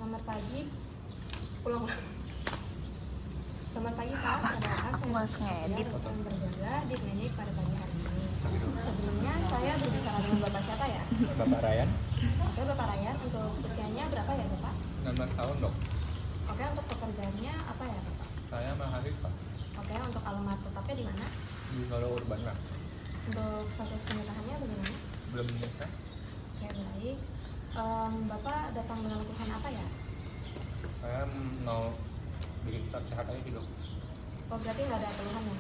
Selamat pagi. Ulang. Selamat pagi Pak. Perkenalkan saya Mas ngedit. yang berjaga di klinik pada pagi hari ini. Sebelumnya saya berbicara dengan Bapak siapa ya? Bapak Ryan, Oke, Bapak Ryan. Untuk usianya berapa ya Bapak? 19 tahun dok. Oke, untuk pekerjaannya apa ya Bapak? Saya mahasiswa Oke, untuk alamat tetapnya di mana? di Solo Urban lah. Untuk status pernikahannya bagaimana? Belum menikah. Oke, baik. Bapak datang dengan keluhan apa ya? Saya mau bikin surat sehat aja sih dok. Oh, berarti nggak ada keluhan ya?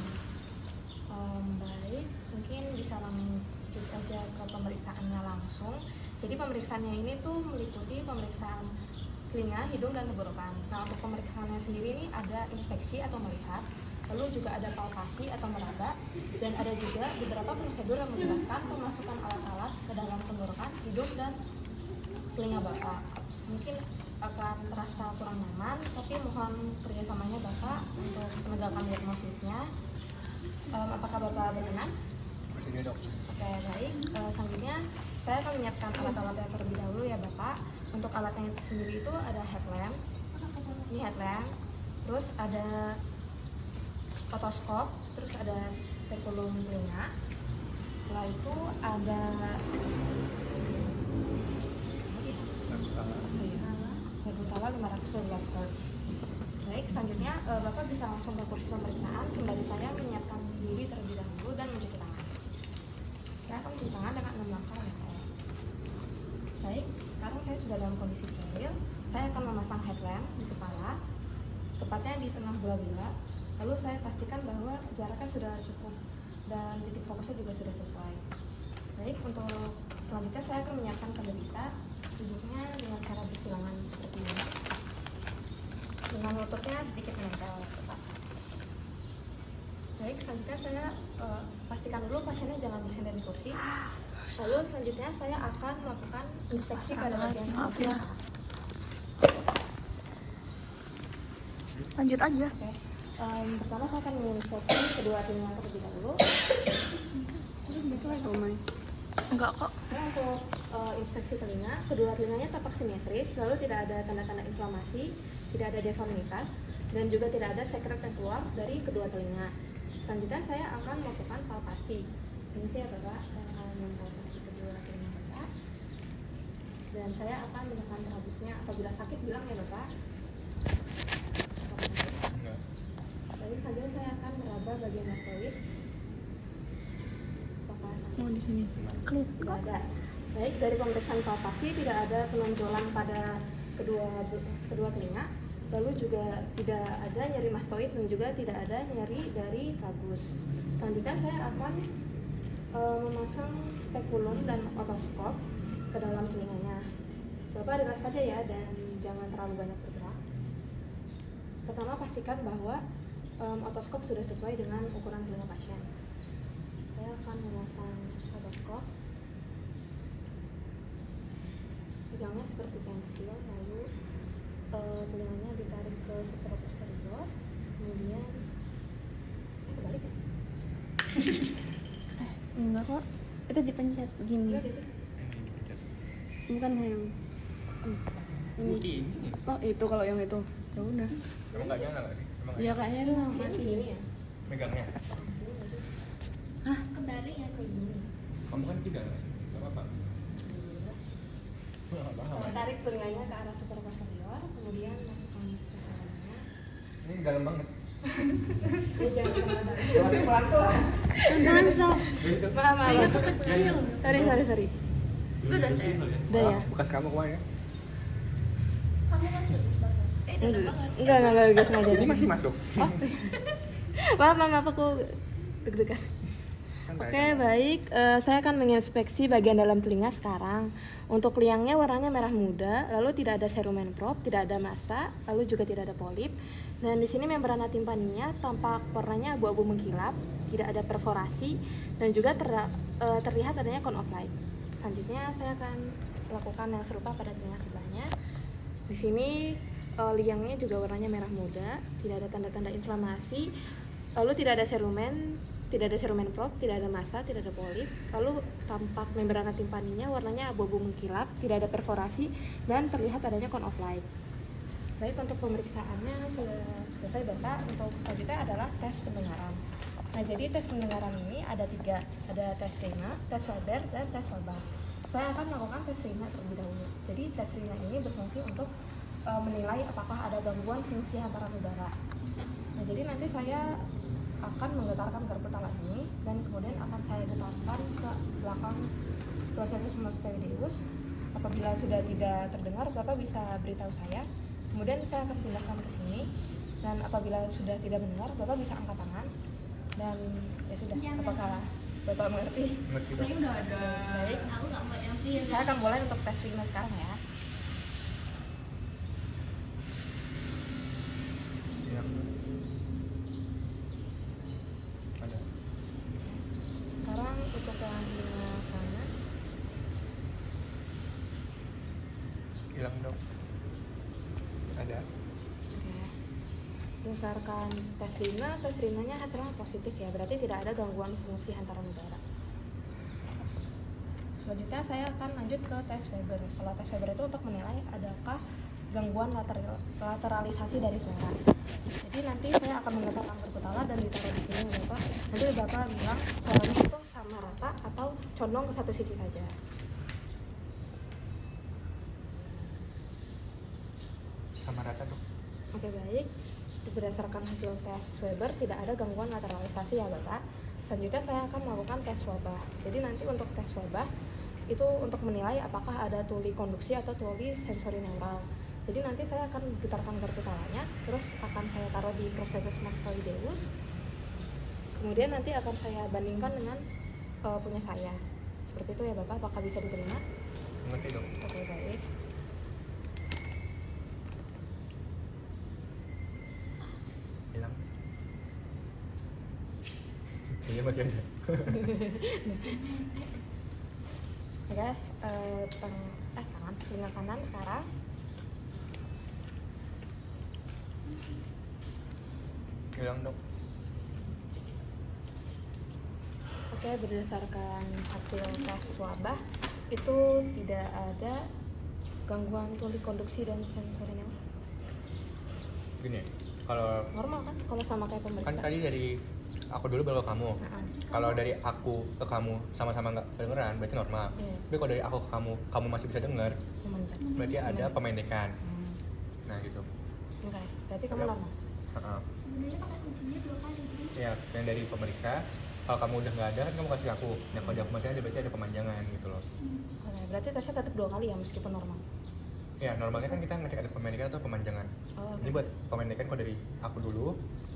Baik, mungkin bisa lanjut aja ke pemeriksaannya langsung. Jadi pemeriksaannya ini tuh meliputi pemeriksaan telinga, hidung, dan tenggorokan. Nah, untuk pemeriksaannya sendiri ini ada inspeksi atau melihat, lalu juga ada palpasi atau meraba, dan ada juga beberapa prosedur yang melibatkan pemasukan alat-alat ke dalam tenggorokan, hidung, dan telinga Bapak. Mungkin akan terasa kurang nyaman, tapi mohon kerjasamanya Bapak untuk menegakkan diagnosisnya. Apakah Bapak berkenan? Masih dok. Oke, baik. Selanjutnya saya akan menyiapkan alat-alatnya terlebih dahulu ya Bapak. Untuk alatnya sendiri itu ada headlamp, ini headlamp, terus ada otoskop, terus ada spekulum telinga. Setelah itu ada Herbutala 512 Hz. Baik, selanjutnya Bapak bisa langsung ke kursi pemeriksaan sembari saya menyiapkan diri terlebih dahulu dan mencuci tangan. Saya akan mencuci tangan dengan 6 langkah ya Pak. Baik, sekarang saya sudah dalam kondisi steril. Saya akan memasang headlamp di kepala, tepatnya di tengah bola-bola. Lalu saya pastikan bahwa jaraknya sudah cukup dan titik fokusnya juga sudah sesuai. Baik, untuk selanjutnya saya akan menyiapkan penderita. Duduknya dengan cara bersilangan seperti ini, dengan lututnya sedikit menempel. Baik, selanjutnya saya pastikan dulu pasiennya jangan bersandar di kursi. Lalu selanjutnya saya akan melakukan inspeksi pada bagian Maaf ya. tubuh. Lanjut aja. Oke. Pertama saya akan menginspeksi kedua telinga terlebih dahulu. Enggak kok. Nah, untuk inspeksi telinga, kedua telinganya tampak simetris, lalu tidak ada tanda-tanda inflamasi, tidak ada deformitas, dan juga tidak ada sekret yang keluar dari kedua telinga. Selanjutnya saya akan melakukan palpasi. Ini sih ya Bapak, saya akan mempalpasi kedua telinga Bapak. Dan saya akan menekan terhadusnya. Apabila sakit bilang ya Bapak. Enggak. Jadi selanjutnya saya akan meraba bagian mastoid. Apakah sakit? Oh, di sini. Klik Tidak kok. ada. Baik, dari pemeriksaan palpasi tidak ada penonjolan pada kedua telinga, lalu juga tidak ada nyeri mastoid dan juga tidak ada nyeri dari vagus. Selanjutnya saya akan memasang spekulum dan otoskop ke dalam telinganya. Bapak relax saja ya dan jangan terlalu banyak bergerak. Pertama pastikan bahwa otoskop sudah sesuai dengan ukuran telinga pasien. Saya akan memasang otoskop. Pegangnya seperti pensil, lalu telinganya ditarik ke supraposterior, kemudian kebalik ya? Enggak kok. Itu dipencet gini. Enggak deh sih. Bukan yang ini. Ini. Oh, itu kalau yang itu. Ya udah. Emang nggak nyala nggak sih? Emang nggak Ya nyala? kayaknya itu Ini mati. gini ya? Megangnya. Hah? Kebalik ya kayak gini. Kamu kan tidak, nggak apa-apa. Nggak paham. Tarik telinganya ke arah supraposterior, kemudian masukkan spekulumnya. Ini dalam banget. Ya jangan terlalu. Masih pelan-pelan. Jangan sob. Maaf. Kayaknya tuh kecil. Sorry. Itu udah Udah ya? Bekas kamu kemana ya? Enggak sengaja. Ini masih masuk. Oh. Maaf aku deg-degan. Santai. Oke, baik. Saya akan menginspeksi bagian dalam telinga sekarang. Untuk liangnya warnanya merah muda, lalu tidak ada cerumen probe, tidak ada massa, lalu juga tidak ada polip. Dan di sini membrana timpaninya tampak warnanya abu-abu mengkilap, tidak ada perforasi, dan juga terlihat adanya cone of light. Selanjutnya saya akan lakukan yang serupa pada telinga sebelahnya. Di sini liangnya juga warnanya merah muda, tidak ada tanda-tanda inflamasi, lalu tidak ada cerumen probe, tidak ada massa, tidak ada polip, lalu tampak membrana timpaninya warnanya abu-abu mengkilap, tidak ada perforasi, dan terlihat adanya cone of light. Baik, untuk pemeriksaannya sudah selesai Bapak. Untuk selanjutnya adalah tes pendengaran. Nah, jadi tes pendengaran ini ada 3, ada tes Rina, tes Weber, dan tes Wabah. Saya akan melakukan tes Rina terlebih dahulu. Jadi tes Rina ini berfungsi untuk menilai apakah ada gangguan fungsi hantaran udara. Nah, jadi nanti saya akan menggetarkan garpu tala ini dan kemudian akan saya getarkan ke belakang prosesus mastoideus. Apabila sudah tidak terdengar, Bapak bisa beritahu saya. Kemudian saya akan pindahkan ke sini, dan apabila sudah tidak mendengar, Bapak bisa angkat tangan. Dan ya sudah, apakah Bapak mengerti? Mengerti dok. Kayaknya udah ada. Baik, Aku nggak mau ngerti ya. saya akan mulai untuk tes Rina sekarang ya. Hilang. Ada. Sekarang untuk yang Rina kanan. Hilang dok. Ada. Oke. Berdasarkan tes Rinanya hasilnya positif ya, berarti tidak ada gangguan fungsi hantaran udara. Selanjutnya saya akan lanjut ke tes Weber. Kalau tes Weber itu untuk menilai adakah gangguan lateralisasi dari suara. Jadi nanti saya akan menggetarkan garpu tala dan ditaruh di sini Bapak. Nanti Bapak bilang suaranya itu sama rata atau condong ke satu sisi saja. Sama rata dok. Oke, baik. Berdasarkan hasil tes Weber tidak ada gangguan lateralisasi ya Bapak. Selanjutnya saya akan melakukan tes wabah. Jadi nanti untuk tes wabah itu untuk menilai apakah ada tuli konduksi atau tuli sensori neural. Jadi nanti saya akan getarkan garpu talanya, terus akan saya taruh di prosesus mastoideus. Kemudian nanti akan saya bandingkan dengan punya saya. Seperti itu ya Bapak, apakah bisa diterima? Mengerti dok. Oke, baik. Hilang. Iya masih ada. Oke, tangan telinga kanan sekarang. Hilang dok. Oke, berdasarkan hasil tes wabah itu tidak ada gangguan tuli konduksi dan sensori neural. Gini, kalau Normal kan kalau sama kayak kan pemeriksaan. tadi dari aku dulu baru ke kamu. Nah, Kalau dari aku ke kamu sama-sama nggak kedengeran berarti normal. iya, Tapi kalau dari aku ke kamu masih bisa dengar, memanjang. berarti ada pemendekan. Nah gitu. Oke, berarti kamu Oke. normal. Heeh. Sebenarnya pakai ujinya 2 kali terus. Ya, yang dari pemeriksa. Kalau kamu udah nggak ada, kan kamu kasih aku. Nah kalau di aku masih ada, berarti ada pemanjangan gitu loh. Oke, berarti tesnya tetap 2 kali ya meskipun normal. Ya normalnya kan kita ngecek ada pemendekan atau pemanjangan. Oh, oke. Ini buat pemendekan kalau dari aku dulu,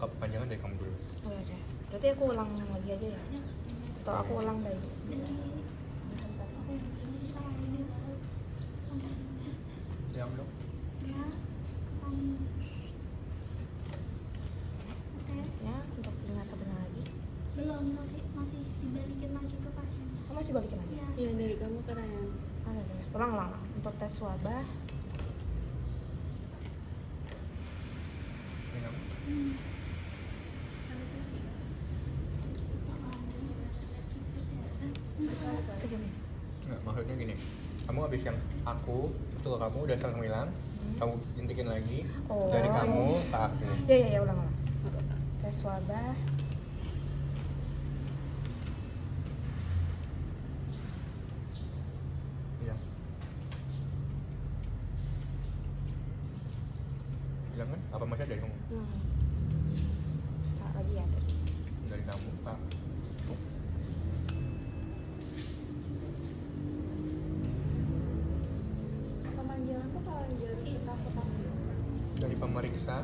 kalau pemanjangan dari kamu dulu. Oke. Berarti aku ulang lagi aja ya. Atau aku ulang dari Ya dok. ya untuk telinga satunya lagi. Belum, masih dibalikin lagi ke pasien. Kamu masih balikin lagi? Iya. Iya dari kamu ke Ryan. Oke. Ulang. Untuk tes wabah. Hilang. Ke sini. Nggak, maksudnya gini. Kamu habis yang aku, terus ke kamu udah langsung hilang. Kamu intikin lagi Oh. dari kamu ke aku. Ya, ulang. Tes wabah. Hilang. Hilang kan? Apa masih ada dari kamu? Tak lagi ya. Dari kamu ke aku. Pemanjangan tuh kalau dari kita ke pasien. Dari pemeriksa.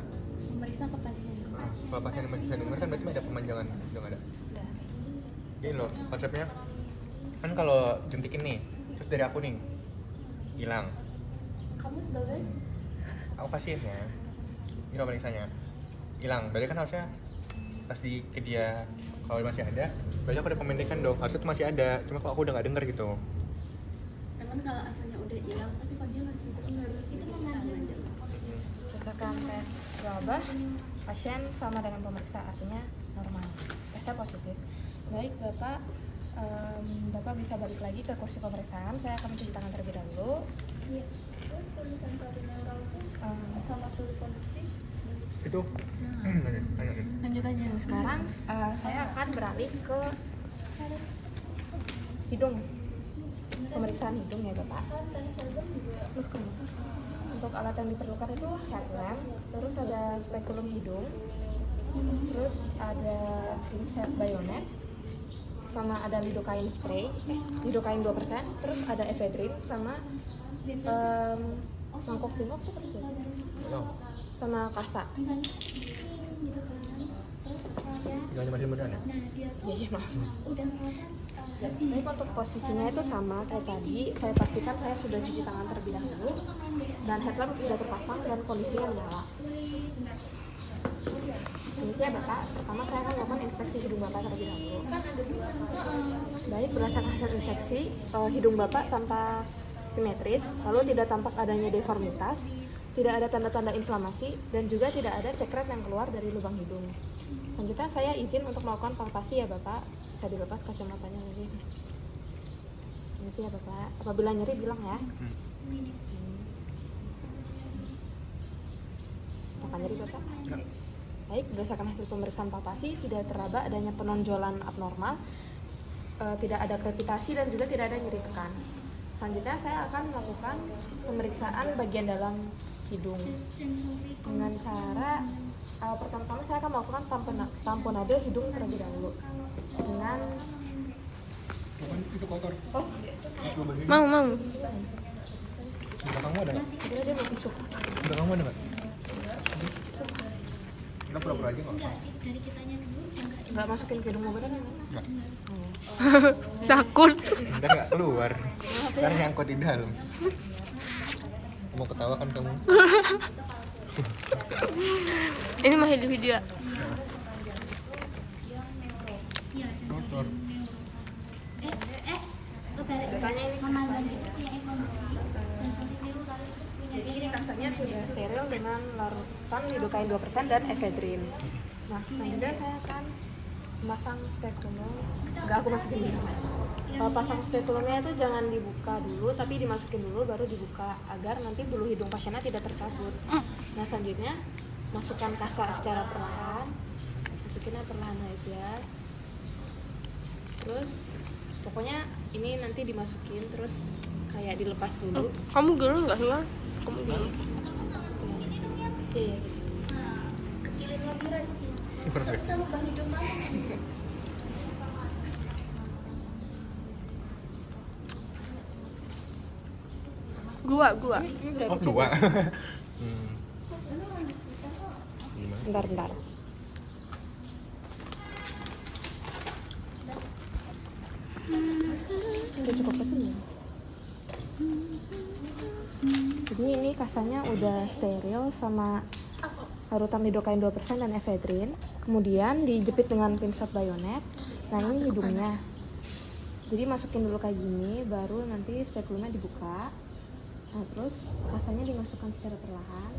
Pemeriksa ke pasien. Nah, kalau pasien masih bisa dengar kan berarti ada pemanjangan. Udah nggak ada. Udah. Gini loh konsepnya. Kan kalau jentikin nih, terus dari aku nih hilang. Kamu sebagai Aku pasiennya, ini pemeriksanya hilang. Berarti kan harusnya pas ke dia kalau masih ada, berarti aku ada pemendekan dong. Harusnya tuh masih ada, cuma kalau aku udah nggak denger gitu. Sedangkan kalau asalnya udah hilang tapi kok dia masih dengar. itu pemanjang. Berdasarkan tes wabah, pasien sama dengan pemeriksa, artinya normal. Tesnya positif. Baik Bapak, Bapak bisa balik lagi ke kursi pemeriksaan. Saya akan mencuci tangan terlebih dahulu. Iya. Terus tulisan sensori neural itu sama sulit kondisi. Itu lanjut. Lanjut aja. Sekarang saya akan beralih ke hidung, pemeriksaan hidung ya Bapak. Untuk alat yang diperlukan itu headlamp, terus ada spekulum hidung, terus ada pinset bayonet, sama ada lidocaine spray, lidocaine 2%, terus ada ephedrine, sama mangkok bengkok tuh apa tuh? Sama kasa. gitu kan. Terus dia Jangan masih beneran ya? nah dia tuh Iya maaf. udah ngerasain Ya, tapi untuk posisinya itu sama kayak tadi. Saya pastikan saya sudah cuci tangan terlebih dahulu dan headlamp sudah terpasang dan kondisinya menyala. Kondisinya Bapak, pertama saya akan melakukan inspeksi hidung Bapak terlebih dahulu. Baik, berdasarkan hasil inspeksi, hidung Bapak tampak simetris, lalu tidak tampak adanya deformitas, tidak ada tanda-tanda inflamasi, dan juga tidak ada sekret yang keluar dari lubang hidung. Selanjutnya saya izin untuk melakukan palpasi ya Bapak. Bisa dilepas kacamatanya lagi. Ini ya Bapak. Apabila nyeri bilang ya. Apakah nyeri Bapak? Enggak. Baik, berdasarkan hasil pemeriksaan palpasi tidak teraba adanya penonjolan abnormal, tidak ada krepitasi dan juga tidak ada nyeri tekan. Selanjutnya saya akan melakukan pemeriksaan bagian dalam hidung sensori dengan cara pertama-tama saya akan melakukan tamponade hidung terlebih dahulu dengan Bukan tisu kotor. Mau. Di belakangmu ada nggak? kira dia mau tisu kotor. Di belakangmu ada nggak? Kita pura-pura aja nggak? enggak dari kitanya dulu enggak Nggak masukin ke hidung mobil kan? Nggak. Takut. Ntar nggak keluar. Ntar nyangkut di dalam. Mau ketawa kan kamu? Ini mah video. iya sensori Kotor. kebalik Katanya ini memandang itu punya informasi sensori neuro kali punya Jadi ini kasanya sudah steril dengan larutan lidocaine 2% dan ephedrine. Nah, selanjutnya saya akan memasang spekulum. Nggak aku masukin dulu. Pasang spekulumnya itu jangan dibuka dulu, tapi dimasukin dulu baru dibuka agar nanti bulu hidung pasiennya tidak tercabut. Nah, selanjutnya masukkan kasa secara perlahan. Masukinnya perlahan aja. Terus pokoknya ini nanti dimasukin terus kayak dilepas dulu. Kamu gini nggak sih, Mar? Kamu gini. Iya, gitu. nah kecilin lagi Ren Perfect. selubang hidung kamu Gua. Ini udah Oh, kecil. dua. Gimana? Bentar. Udah cukup kecil ya? Jadi ini kasanya udah steril sama larutan lidocaine 2% dan ephedrine. Kemudian dijepit dengan pinset bayonet. Nah, ini hidungnya. Jadi masukin dulu kayak gini, baru nanti spekulumnya dibuka. Nah, terus kasanya dimasukkan secara perlahan.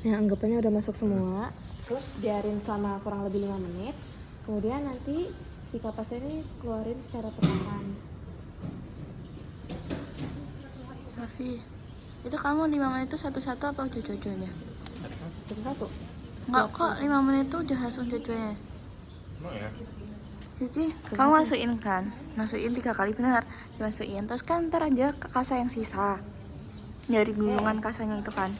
Nah, anggapannya udah masuk semua. Terus biarin selama kurang lebih 5 menit. Kemudian nanti si kapasnya ini keluarin secara perlahan. Safi, itu kamu 5 menit itu satu-satu apa udah jojonya? Jadi satu. Enggak kok, 5 menit itu udah langsung jojonya. Emang ya? Cici, kamu masukin kan? Masukin 3 kali benar. Dimasukin, terus kan ntar aja kasa yang sisa dari gulungan kasanya itu kan.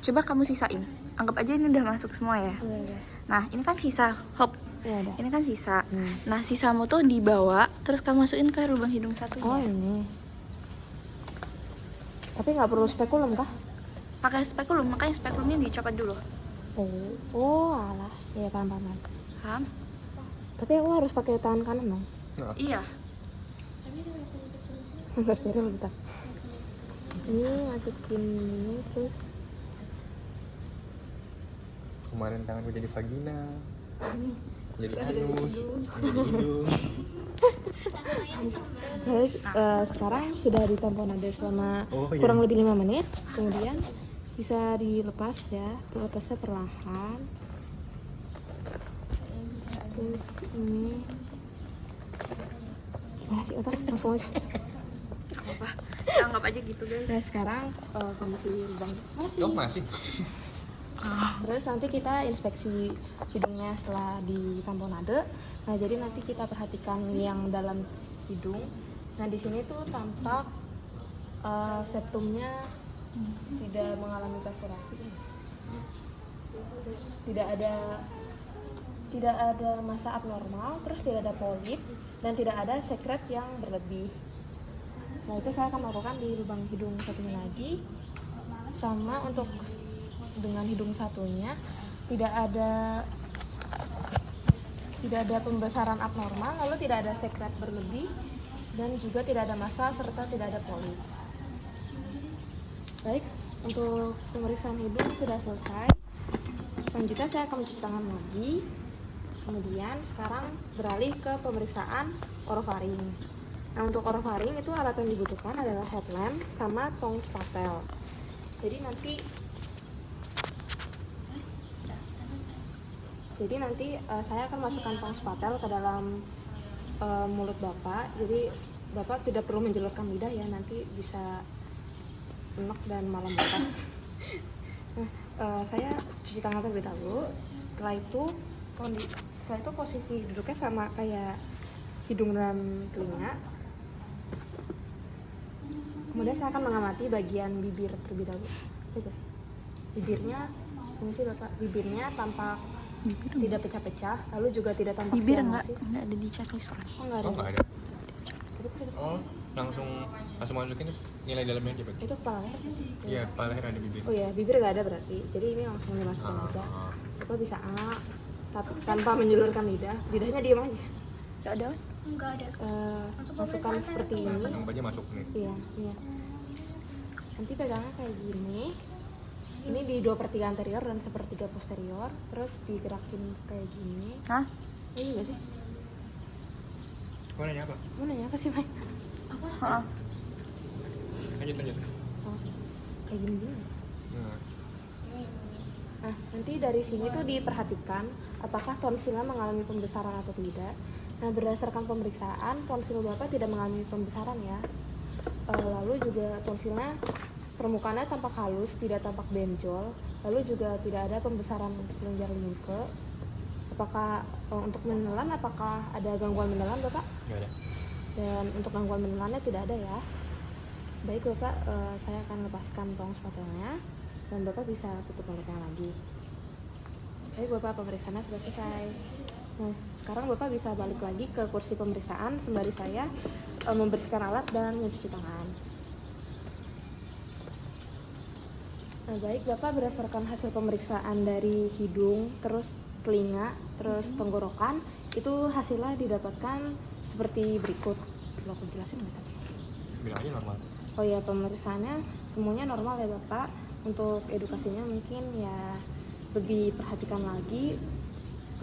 Coba kamu sisain. Anggap aja ini udah masuk semua ya. Udah. Nah, ini kan sisa. Hop. Ya udah. Ini kan sisa. Hmm. Nah, sisamu tuh dibawa, terus kamu masukin ke lubang hidung satunya. Oh, ini. Tapi nggak perlu spekulum kah? Pakai spekulum, makanya spekulumnya dicopot dulu. Oh, alah. Iya, paham. Paham? Tapi aku harus pakai tangan kanan dong. Nah, Iya. Nggak steril bentar. Ini masukin ini terus kemarin tanganku jadi vagina, jadi anus, jadi hidung. baik. Sekarang sudah ditamponade selama Oh, iya. kurang lebih 5 menit. Kemudian bisa dilepas ya. Lepasnya perlahan. Terus ini sih udah langsung aja. Apa? Anggap aja gitu guys. Nah sekarang kondisi lubang Oh masih. terus nanti kita inspeksi hidungnya setelah di tamponade. Nah jadi nanti kita perhatikan yang dalam hidung. Nah di sini tuh tampak septumnya tidak mengalami perforasi, terus tidak ada massa abnormal, terus tidak ada polip dan tidak ada sekret yang berlebih. Nah itu saya akan lakukan di lubang hidung satunya lagi. Sama untuk dengan hidung satunya tidak ada pembesaran abnormal, lalu tidak ada sekret berlebih dan juga tidak ada massa serta tidak ada polip. Baik, untuk pemeriksaan hidung sudah selesai. Selanjutnya saya akan mencuci tangan lagi. Kemudian sekarang beralih ke pemeriksaan orofaring. Nah untuk orofaring itu alat yang dibutuhkan adalah headlamp sama tong spatel. Jadi nanti saya akan masukkan tong spatel ke dalam mulut Bapak. Jadi Bapak tidak perlu menjelurkan lidah ya, nanti bisa enak dan malam Bapak. Nah, saya cuci tangan terlebih dahulu. Setelah itu posisi duduknya sama kayak hidung dan telinga. Kemudian saya akan mengamati bagian bibir terlebih dahulu. Bibirnya, fungsi Bapak, bibirnya tampak tidak pecah-pecah, lalu juga tidak tampak Bibir sianosis. enggak ada di checklist soalnya. Oh, enggak ada. Oh nggak ada. Oh langsung masukin terus nilai dalamnya aja Itu kepala leher. Iya kepala leher ada bibir. Oh ya, bibir nggak ada berarti. Jadi ini langsung dimasukkan aja. Bapak bisa tanpa menjulurkan lidah. Lidahnya diam aja. Enggak ada. Enggak ada. Masukkan seperti ini. Anggap aja masuk nih. Iya. Nanti pegangnya kayak gini. Ini di 2/3 anterior dan 1/3 posterior. Terus digerakin kayak gini. Hah? Ini enggak sih? Mau nanya apa? Mau nanya apa sih, Mai? Heeh. Lanjut. Oh, kayak gini. Nah, Nah, nanti dari sini tuh diperhatikan apakah tonsilnya mengalami pembesaran atau tidak. Nah, berdasarkan pemeriksaan, tonsil Bapak tidak mengalami pembesaran ya. Lalu juga tonsilnya permukaannya tampak halus, tidak tampak benjol. Lalu juga tidak ada pembesaran kelenjar limfe. Apakah untuk menelan, apakah ada gangguan menelan Bapak? nggak ada. Dan untuk gangguan menelannya tidak ada ya. Baik Bapak, saya akan lepaskan tong spatelnya dan Bapak bisa tutup mulutnya lagi. Baik Bapak, pemeriksaannya sudah selesai. Nah, sekarang Bapak bisa balik lagi ke kursi pemeriksaan sembari saya membersihkan alat dan mencuci tangan. Nah, baik Bapak, berdasarkan hasil pemeriksaan dari hidung, terus telinga, terus tenggorokan, itu hasilnya didapatkan seperti berikut. Lo aku jelasin nggak tadi? Bilang aja normal. Oh ya, pemeriksaannya semuanya normal ya Bapak. Untuk edukasinya mungkin ya lebih perhatikan lagi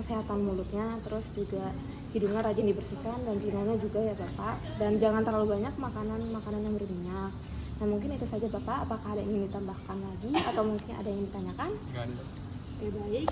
kesehatan mulutnya, terus juga hidungnya rajin dibersihkan dan telinganya juga ya Bapak. Dan jangan terlalu banyak makanan yang berminyak. Nah mungkin itu saja Bapak. Apakah ada yang ingin ditambahkan lagi atau mungkin ada yang ditanyakan? Nggak ada. Oke baik.